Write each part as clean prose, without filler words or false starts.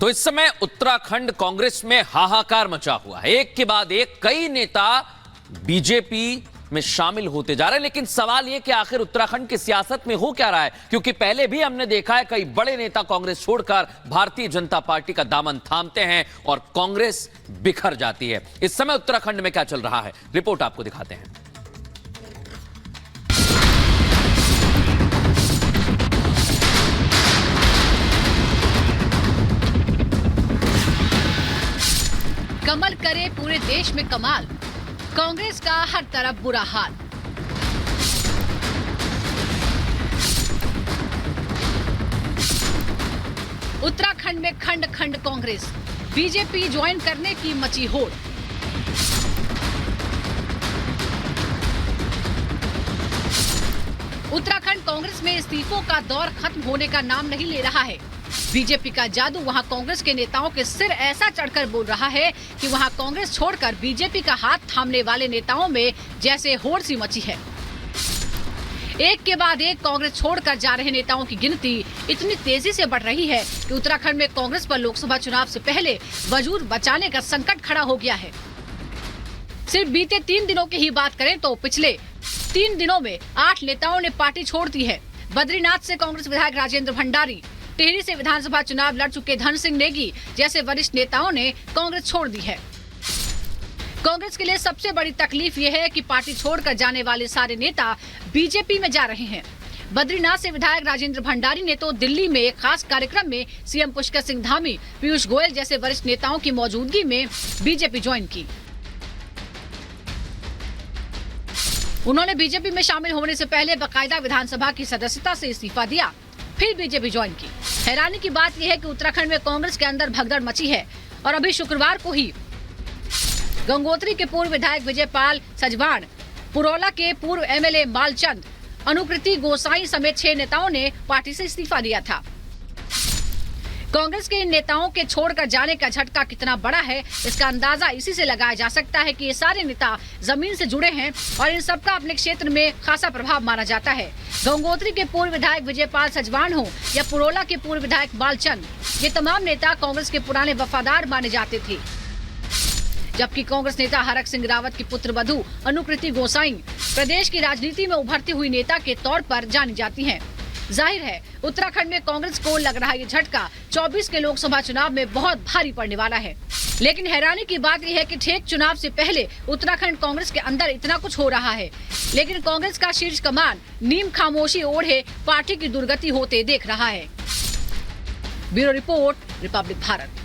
तो इस समय उत्तराखंड कांग्रेस में हाहाकार मचा हुआ है। एक के बाद एक कई नेता बीजेपी में शामिल होते जा रहे हैं, लेकिन सवाल यह कि आखिर उत्तराखंड की सियासत में हो क्या रहा है, क्योंकि पहले भी हमने देखा है कई बड़े नेता कांग्रेस छोड़कर भारतीय जनता पार्टी का दामन थामते हैं और कांग्रेस बिखर जाती है। इस समय उत्तराखंड में क्या चल रहा है, रिपोर्ट आपको दिखाते हैं। कमल करे पूरे देश में कमाल, कांग्रेस का हर तरफ बुरा हाल। उत्तराखंड में खंड खंड कांग्रेस, बीजेपी ज्वाइन करने की मची होड़। उत्तराखंड कांग्रेस में इस्तीफों का दौर खत्म होने का नाम नहीं ले रहा है। बीजेपी का जादू वहां कांग्रेस के नेताओं के सिर ऐसा चढ़कर बोल रहा है कि वहां कांग्रेस छोड़कर बीजेपी का हाथ थामने वाले नेताओं में जैसे होड़ सी मची है। एक के बाद एक कांग्रेस छोड़कर जा रहे नेताओं की गिनती इतनी तेजी से बढ़ रही है कि उत्तराखंड में कांग्रेस पर लोकसभा चुनाव से पहले वजूद बचाने का संकट खड़ा हो गया है। सिर्फ बीते 3 दिनों की ही बात करें तो पिछले 3 दिनों में 8 नेताओं ने पार्टी छोड़ दी है। बद्रीनाथ से कांग्रेस विधायक राजेंद्र भंडारी, टिहरी से विधानसभा चुनाव लड़ चुके धन सिंह नेगी जैसे वरिष्ठ नेताओं ने कांग्रेस छोड़ दी है। कांग्रेस के लिए सबसे बड़ी तकलीफ ये है कि पार्टी छोड़कर जाने वाले सारे नेता बीजेपी में जा रहे हैं। बद्रीनाथ से विधायक राजेंद्र भंडारी ने तो दिल्ली में एक खास कार्यक्रम में सीएम पुष्कर सिंह धामी, पीयूष गोयल जैसे वरिष्ठ नेताओं की मौजूदगी में बीजेपी ज्वाइन की। उन्होंने बीजेपी में शामिल होने से पहले बाकायदा विधानसभा की सदस्यता से इस्तीफा दिया, फिर बीजेपी ज्वाइन की। हैरानी की बात यह है कि उत्तराखंड में कांग्रेस के अंदर भगदड़ मची है और अभी शुक्रवार को ही गंगोत्री के पूर्व विधायक विजयपाल सजवाण, पुरौला के पूर्व एमएलए मालचंद, अनुकृति गोसाई समेत 6 नेताओं ने पार्टी से इस्तीफा दिया था। कांग्रेस के इन नेताओं के छोड़कर जाने का झटका कितना बड़ा है, इसका अंदाजा इसी से लगाया जा सकता है कि ये सारे नेता जमीन से जुड़े हैं और इन सबका अपने क्षेत्र में खासा प्रभाव माना जाता है। गंगोत्री के पूर्व विधायक विजयपाल सजवाण हो या पुरौला के पूर्व विधायक मालचंद, ये तमाम नेता कांग्रेस के पुराने वफादार माने जाते थे। जबकि कांग्रेस नेता हरक सिंह रावत की पुत्र वधू अनुकृति गोसाई प्रदेश की राजनीति में उभरती हुई नेता के तौर पर जानी जाती हैं। जाहिर है उत्तराखंड में कांग्रेस को लग रहा ये झटका 24 के लोकसभा चुनाव में बहुत भारी पड़ने वाला है। लेकिन हैरानी की बात यह है कि ठीक चुनाव से पहले उत्तराखंड कांग्रेस के अंदर इतना कुछ हो रहा है, लेकिन कांग्रेस का शीर्ष कमान नीम खामोशी ओढ़े पार्टी की दुर्गति होते देख रहा है। Bureau report, Republic Bharat.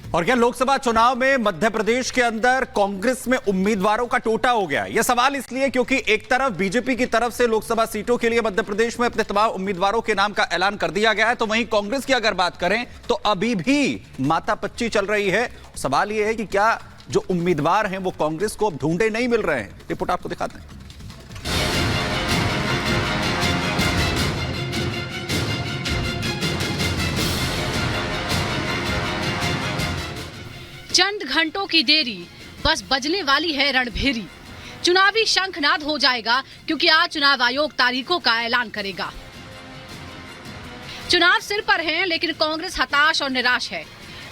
और क्या लोकसभा चुनाव में मध्य प्रदेश के अंदर कांग्रेस में उम्मीदवारों का टोटा हो गया? यह सवाल इसलिए क्योंकि एक तरफ बीजेपी की तरफ से लोकसभा सीटों के लिए मध्य प्रदेश में अपने तमाम उम्मीदवारों के नाम का ऐलान कर दिया गया है, तो वहीं कांग्रेस की अगर बात करें तो अभी भी मातापच्ची चल रही है। सवाल यह है कि क्या जो उम्मीदवार हैं वो कांग्रेस को अब ढूंढे नहीं मिल रहे हैं। रिपोर्ट आपको दिखाते हैं। चंद घंटों की देरी, बस बजने वाली है रणभेरी। चुनावी शंखनाद हो जाएगा क्योंकि आज चुनाव आयोग तारीखों का ऐलान करेगा। चुनाव सिर पर हैं, लेकिन कांग्रेस हताश और निराश है।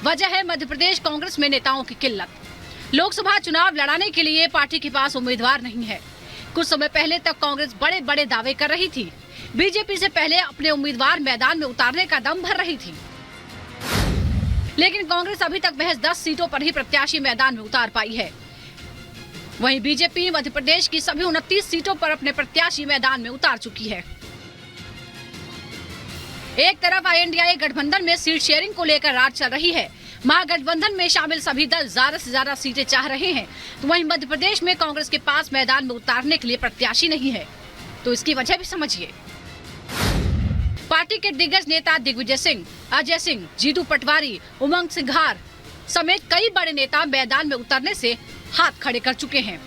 वजह है मध्य प्रदेश कांग्रेस में नेताओं की किल्लत। लोकसभा चुनाव लड़ाने के लिए पार्टी के पास उम्मीदवार नहीं है। कुछ समय पहले तक कांग्रेस बड़े बड़े दावे कर रही थी। बीजेपी से पहले अपने उम्मीदवार मैदान में उतारने का दम भर रही थी, लेकिन कांग्रेस अभी तक महज 10 सीटों पर ही प्रत्याशी मैदान में उतार पाई है। वहीं बीजेपी मध्य प्रदेश की सभी 29 सीटों पर अपने प्रत्याशी मैदान में उतार चुकी है। एक तरफ INDIA गठबंधन में सीट शेयरिंग को लेकर रात चल रही है। महागठबंधन में शामिल सभी दल ज्यादा से ज्यादा सीटें चाह रहे हैं, तो वहीं मध्य प्रदेश में कांग्रेस के पास मैदान में उतारने के लिए प्रत्याशी नहीं है। तो इसकी वजह भी समझिए। पार्टी के दिग्गज नेता दिग्विजय सिंह, अजय सिंह, जीतू पटवारी, उमंग सिंघार समेत कई बड़े नेता मैदान में उतरने से हाथ खड़े कर चुके हैं।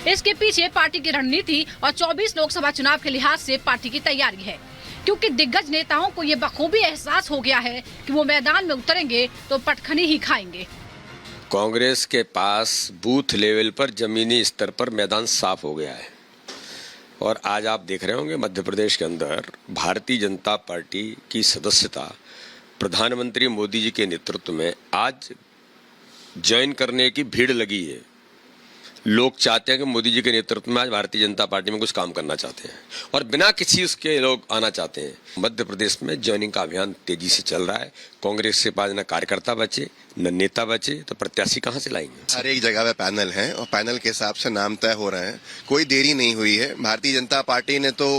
इसके पीछे पार्टी की रणनीति और 24 लोकसभा चुनाव के लिहाज से पार्टी की तैयारी है, क्योंकि दिग्गज नेताओं को ये बखूबी एहसास हो गया है कि वो मैदान में उतरेंगे तो पटखनी ही खाएंगे। कांग्रेस के पास बूथ लेवल पर जमीनी स्तर पर मैदान साफ हो गया है। और आज आप देख रहे होंगे मध्य प्रदेश के अंदर भारतीय जनता पार्टी की सदस्यता प्रधानमंत्री मोदी जी के नेतृत्व में आज ज्वाइन करने की भीड़ लगी है। लोग चाहते हैं कि मोदी जी के नेतृत्व में आज भारतीय जनता पार्टी में कुछ काम करना चाहते हैं और बिना किसी उसके लोग आना चाहते हैं। मध्य प्रदेश में ज्वाइनिंग का अभियान तेजी से चल रहा है। कांग्रेस के पास न कार्यकर्ता बचे न नेता बचे, तो प्रत्याशी कहां से लाएंगे? हर एक जगह पे पैनल है और पैनल के हिसाब से नाम तय हो रहे हैं। कोई देरी नहीं हुई है। भारतीय जनता पार्टी ने तो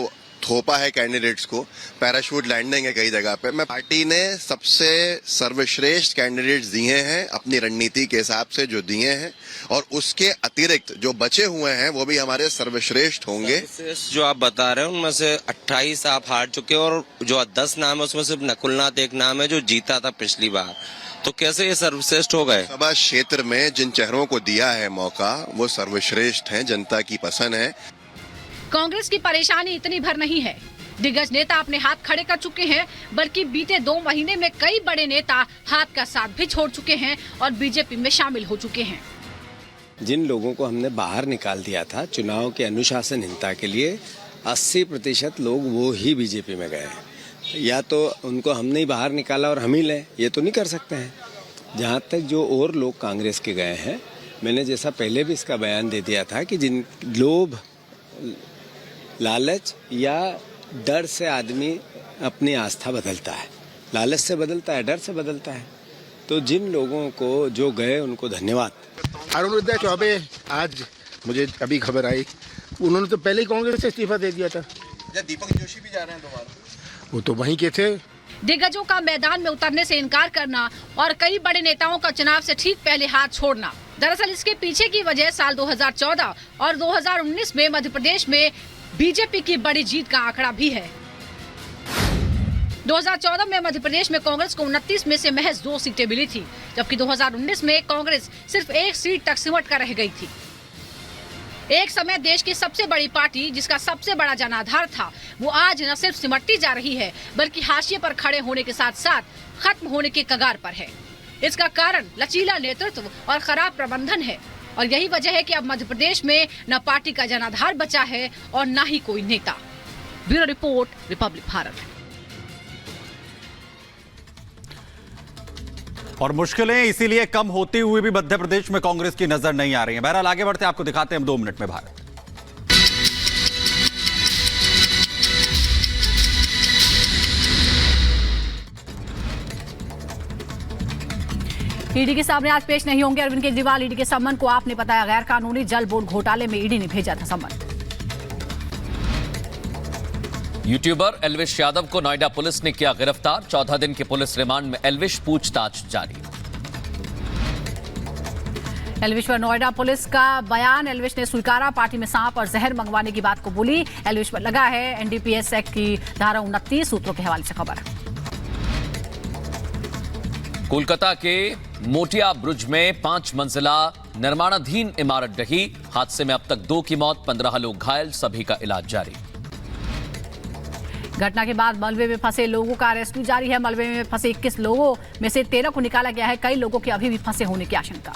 थोपा है कैंडिडेट्स को, पैराशूट लैंडिंग है कई जगह पे। पार्टी ने सबसे सर्वश्रेष्ठ कैंडिडेट्स दिए हैं अपनी रणनीति के हिसाब से जो दिए हैं, और उसके अतिरिक्त जो बचे हुए हैं वो भी हमारे सर्वश्रेष्ठ होंगे। जो आप बता रहे हैं उनमें से 28 आप हार चुके हैं और जो 10 नाम है उसमें सिर्फ नकुलनाथ एक नाम है जो जीता था पिछली बार, तो कैसे ये सर्वश्रेष्ठ हो गए? सभा क्षेत्र में जिन चेहरों को दिया है मौका वो सर्वश्रेष्ठ हैं, जनता की पसंद है। कांग्रेस की परेशानी इतनी भर नहीं है। दिग्गज नेता अपने हाथ खड़े कर चुके हैं, बल्कि बीते 2 महीने में कई बड़े नेता हाथ का साथ भी छोड़ चुके हैं और बीजेपी में शामिल हो चुके हैं। जिन लोगों को हमने बाहर निकाल दिया था चुनाव के अनुशासनहीनता के लिए, 80% लोग वो ही बीजेपी में गए हैं। या तो उनको हमने ही बाहर निकाला और हम ही लें, ये तो नहीं कर सकते हैं। जहाँ तक जो और लोग कांग्रेस के गए हैं, मैंने जैसा पहले भी इसका बयान दे दिया था कि जिन लोभ, लालच या डर से आदमी अपनी आस्था बदलता है। लालच से बदलता है, डर से बदलता है। तो जिन लोगों को जो गए उनको धन्यवाद। अरुणोदय चौबे, आज मुझे अभी खबर आई, उन्होंने तो पहले ही कांग्रेस से इस्तीफा दे दिया था। दीपक जोशी भी जा रहे हैं दोबारा, वो तो वहीं के थे। दिग्गजों का मैदान में उतरने से इनकार करना और कई बड़े नेताओं का चुनाव से ठीक पहले हाथ छोड़ना, दरअसल इसके पीछे की वजह साल 2014 और 2019 में मध्य प्रदेश में बीजेपी की बड़ी जीत का आंकड़ा भी है। 2014 में मध्य प्रदेश में कांग्रेस को 29 में से महज 2 सीटें मिली थी, जबकि 2019 में कांग्रेस सिर्फ 1 सीट तक सिमट कर रह गई थी। एक समय देश की सबसे बड़ी पार्टी, जिसका सबसे बड़ा जनाधार था, वो आज न सिर्फ सिमटती जा रही है, बल्कि हाशिए पर खड़े होने के साथ साथ खत्म होने के कगार पर है। इसका कारण लचीला नेतृत्व और खराब प्रबंधन है, और यही वजह है कि अब मध्य प्रदेश में न पार्टी का जनाधार बचा है और न ही कोई नेता। Bureau report, Republic Bharat. और मुश्किलें इसीलिए कम होती हुई भी मध्य प्रदेश में कांग्रेस की नजर नहीं आ रही है। बहरहाल आगे बढ़ते आपको दिखाते हैं हम 2 मिनट में भारत। ईडी के सामने आज पेश नहीं होंगे अरविंद केजरीवाल। ईडी के सम्मन को आपने बताया गैर कानूनी। जल बोर्ड घोटाले में ईडी ने भेजा था सम्मन। यूट्यूबर एल्विश यादव को नोएडा पुलिस ने किया गिरफ्तार। 14 दिन के पुलिस रिमांड में एल्विश, पूछताछ जारी। एल्विश पर नोएडा पुलिस का बयान। एल्विश ने स्वीकारा पार्टी में सांप और जहर मंगवाने की बात को बोली। एल्विश पर लगा है एनडीपीएस एक्ट की धारा 29। सूत्रों के हवाले से खबर। कोलकाता के मोटिया ब्रुज में 5 मंजिला निर्माणाधीन इमारत ढही। हादसे में अब तक 2 की मौत, 15 लोग घायल, सभी का इलाज जारी। घटना के बाद मलबे में फंसे लोगों का रेस्क्यू जारी है। मलबे में फंसे 21 लोगों में से 13 को निकाला गया है। कई लोगों के अभी भी फंसे होने की आशंका।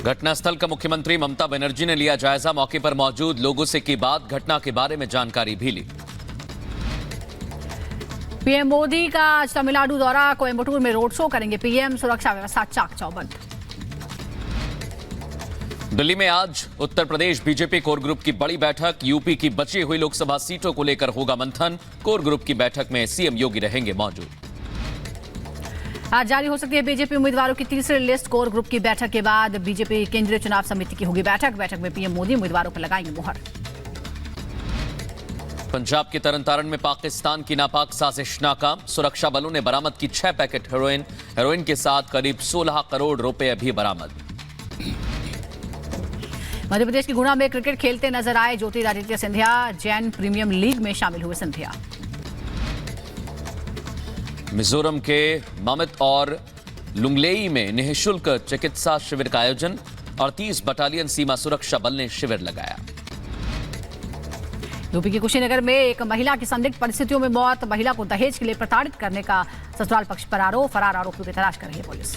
घटनास्थल का मुख्यमंत्री ममता बनर्जी ने लिया जायजा। मौके पर मौजूद लोगों से की बात, घटना के बारे में जानकारी भी ली। पीएम मोदी का आज तमिलनाडु दौरा। कोयम्बटूर में रोड शो करेंगे पीएम। सुरक्षा व्यवस्था चाक चौबंद। दिल्ली में आज Uttar Pradesh BJP core group की बड़ी बैठक। यूपी की बची हुई लोकसभा सीटों को लेकर होगा मंथन। कोर ग्रुप की बैठक में सीएम योगी रहेंगे मौजूद। आज जारी हो सकती है बीजेपी उम्मीदवारों की तीसरी लिस्ट। कोर ग्रुप की बैठक के बाद बीजेपी केंद्रीय चुनाव समिति की होगी बैठक। बैठक में पीएम मोदी उम्मीदवारों पर लगाएंगे मुहर। पंजाब के तरनतारन में पाकिस्तान की नापाक साजिश नाकाम। सुरक्षा बलों ने बरामद की 6 पैकेट हेरोइन। हेरोइन के साथ करीब 16 करोड़ रुपए भी बरामद। मध्य प्रदेश की गुना में क्रिकेट खेलते नजर आए ज्योतिरादित्य सिंधिया। जैन प्रीमियम लीग में शामिल हुए सिंधिया। मिजोरम के ममित और लुंगलेई में निःशुल्क चिकित्सा शिविर का आयोजन। 38 बटालियन सीमा सुरक्षा बल ने शिविर लगाया। यूपी के कुशीनगर में एक महिला की संदिग्ध परिस्थितियों में मौत। महिला को दहेज के लिए प्रताड़ित करने का ससुराल पक्ष पर आरोप। फरार आरोपियों की तलाश कर रही है पुलिस।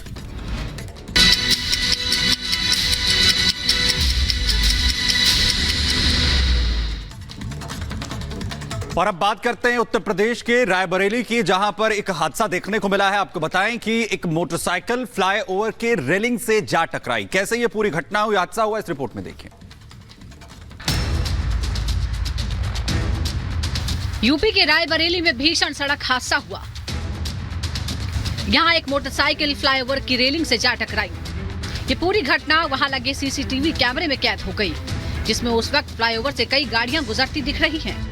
और अब बात करते हैं उत्तर प्रदेश के रायबरेली की, जहां पर एक हादसा देखने को मिला है। आपको बताएं कि एक मोटरसाइकिल फ्लाईओवर के रेलिंग से जा टकराई। कैसे ये पूरी घटना हुई, हादसा हुआ, इस रिपोर्ट में देखिए। यूपी के रायबरेली में भीषण सड़क हादसा हुआ। यहां एक मोटरसाइकिल फ्लाईओवर की रेलिंग से जा टकराई। ये पूरी घटना वहां लगे सीसीटीवी कैमरे में कैद हो गई, जिसमें उस वक्त फ्लाईओवर से कई गाड़ियां गुजरती दिख रही हैं।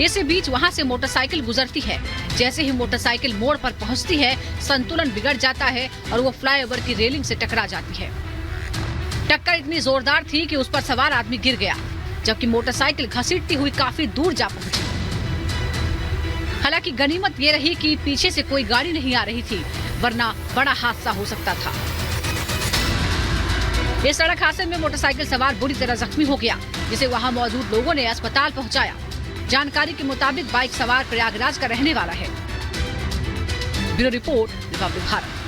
इसी बीच वहां से मोटरसाइकिल गुजरती है। जैसे ही मोटरसाइकिल मोड़ पर पहुंचती है, संतुलन बिगड़ जाता है और वो फ्लाईओवर की रेलिंग से टकरा जाती है। टक्कर इतनी जोरदार थी कि उस पर सवार आदमी गिर गया, जबकि मोटरसाइकिल घसीटती हुई काफी दूर जा पहुंची। हालांकि गनीमत ये रही कि पीछे से कोई गाड़ी नहीं आ रही थी, वरना बड़ा हादसा हो सकता था। इस सड़क हादसे में मोटरसाइकिल सवार बुरी तरह जख्मी हो गया, जिसे वहां मौजूद लोगों ने अस्पताल पहुंचाया। जानकारी के मुताबिक बाइक सवार प्रयागराज का रहने वाला है। Bureau report, Republic Bharat.